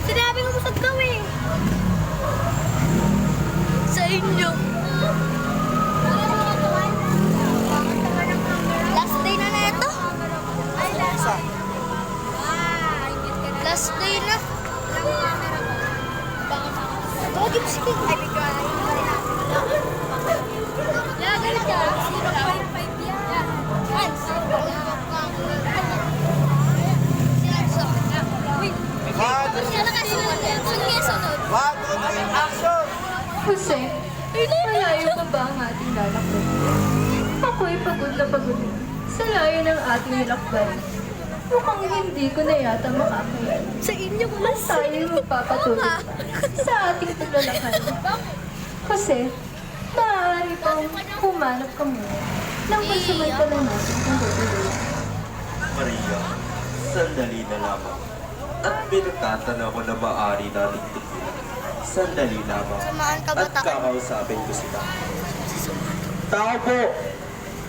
Sinabi ko busog daw eh. Sa inyo. Last day na na ito. Last day na. Bakit sige? Lagay ka. 0.5 yan. Jose, malayo pa ba ang ating lalakbay? Ako'y pagod na sa layo ng ating nilakbay. Mukhang hindi ko na yata makakaya. Sa inyo ko lang Tayo magpapatuloy sa ating paglalakad. Jose, maaari pang humanap ka muna nang pansamantala natin kung tutuloy. Maria, sandali na lamang. At pinagtatanaw ko na maaari nating tigilan. Sandali lamang. Samaan ka ba, At kakausapin ko sila. Tao po!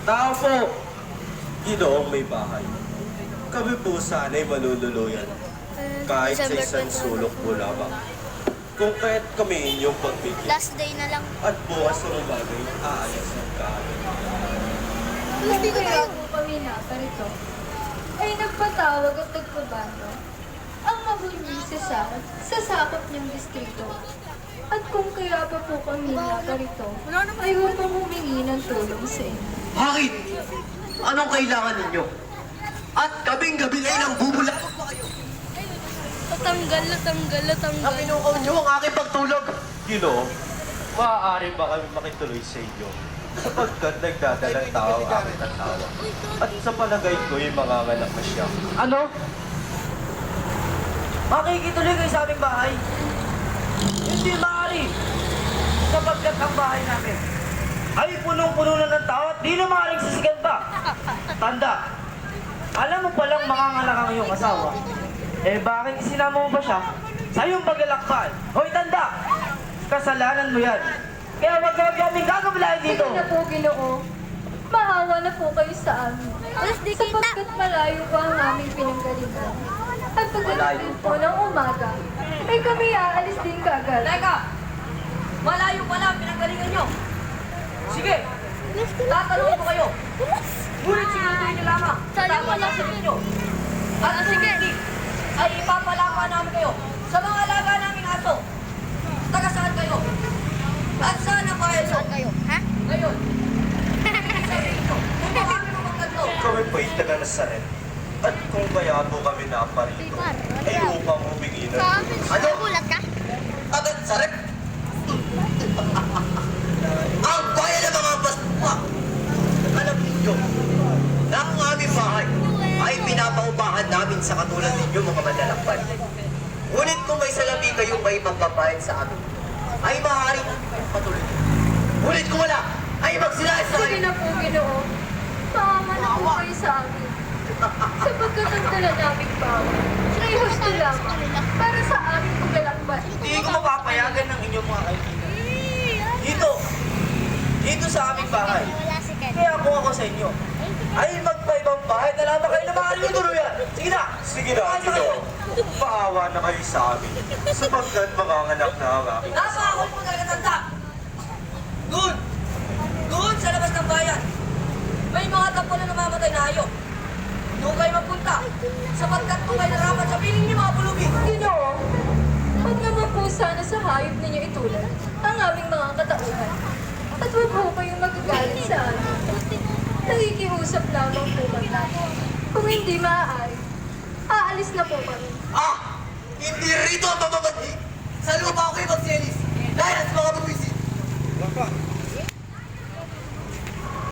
Tao po! Ginoong may bahay. Kami po sana'y malululuyan. Kahit sa isang sulok po lamang. Kung kaya't kami inyong pagbigyan. Last day na lang. At bukas na bagay, aalis ang kahanan. Hindi kaya po kami naparito ay nagpatawag at nagpabando ang mahuli sa sakop niyang distrito. At kung kaya pa po kami naparito, ay upang humingi ng tulong sa inyo. Bakit? Anong kailangan ninyo? At gabing-gabi na ilang bubulabog pa kayo. Natanggal. Ang pinukaw nyo ang aking pagtulog. Ginoo, maaari ba kami makituloy sa inyo? Sapagkat nagdadalang tao ang aking asawa. At sa palagay ko'y manganganak na siya. Ano? Makikituloy kayo sa aming bahay? Hindi maaari. Sapagkat ang bahay namin ay punong-puno na ng tao at di na maaaring sisigan pa. Tanda, alam mo palang manganganak ang iyong asawa. Eh bakit isinama mo ba siya sa iyong paglalakbay? Hoy tanda, kasalanan mo yan. Kaya wag kaming gagawin dito. Sige na po, Ginoo. Maawa na po kayo sa amin. Sapagkat malayo pa ang aming pinanggalingan. At pagdating po ng umaga, ay kami aalis din kagad. Teka! Malayo pala ang pinanggalingan nyo. Sige! Tatanungin ko kayo. Ngunit siguraduhin nyo lamang. Sayang wala. Sa inyo. At kung hindi, ay ipapalapa namin kayo sa mga alaga naming aso. Taga saan kayo? At saan ang bahay nyo? Saan kayo? Ha? Ngayon. Sabihin nyo, kung kami magkanto. Kami po'y taga Nazaret. At kung kaya po kami naparito, ay upang humingi ng Sa amin. Ano? Nagulat ka? Agad sarap! Ang bayan ng mga baswa! Alam ninyo, na ang aming bahay ay pinapaupahan namin sa katulad ninyo mga manlalakban. Ngunit kung may salapi kayo may magbabayad sa amin, ay maaaring patuloy. Ngunit kung wala, ay magsilayas sa Sige kayo. na po, Ginoo. Maawa na po kayo sa amin. Sapagkat ang dala naming bawal ay gusto lamang para sa aming paglalakbay. Hindi ko mapapayagan ng inyong mga kaibigan. Dito sa aming bahay. Wala si Ken. Kaya kung ako sa inyo, ay magpaibang bahay na lamang kayo na maaaring tuluyan. Sige na! Sige na, Ginoo. Maawa na kayo sa amin. Sapagkat manganganak na ang aking Napakakot mo talaga tanda. Doon! Doon sa labas ng bayan. May mga tapo na namamatay na hayop. Doon kayo magpunta. Sapagkat kung kayo narapat sa piling niyo mga pulubi. Ginoo, huwag naman po sana sa hayop ninyo itulad ang aming mga katauhan. At huwag po kayong magagalit sa amin. Nakikiusap lamang po kami. Kung hindi maaari, aalis na po kami. Ah! Hindi rito ang pamamagay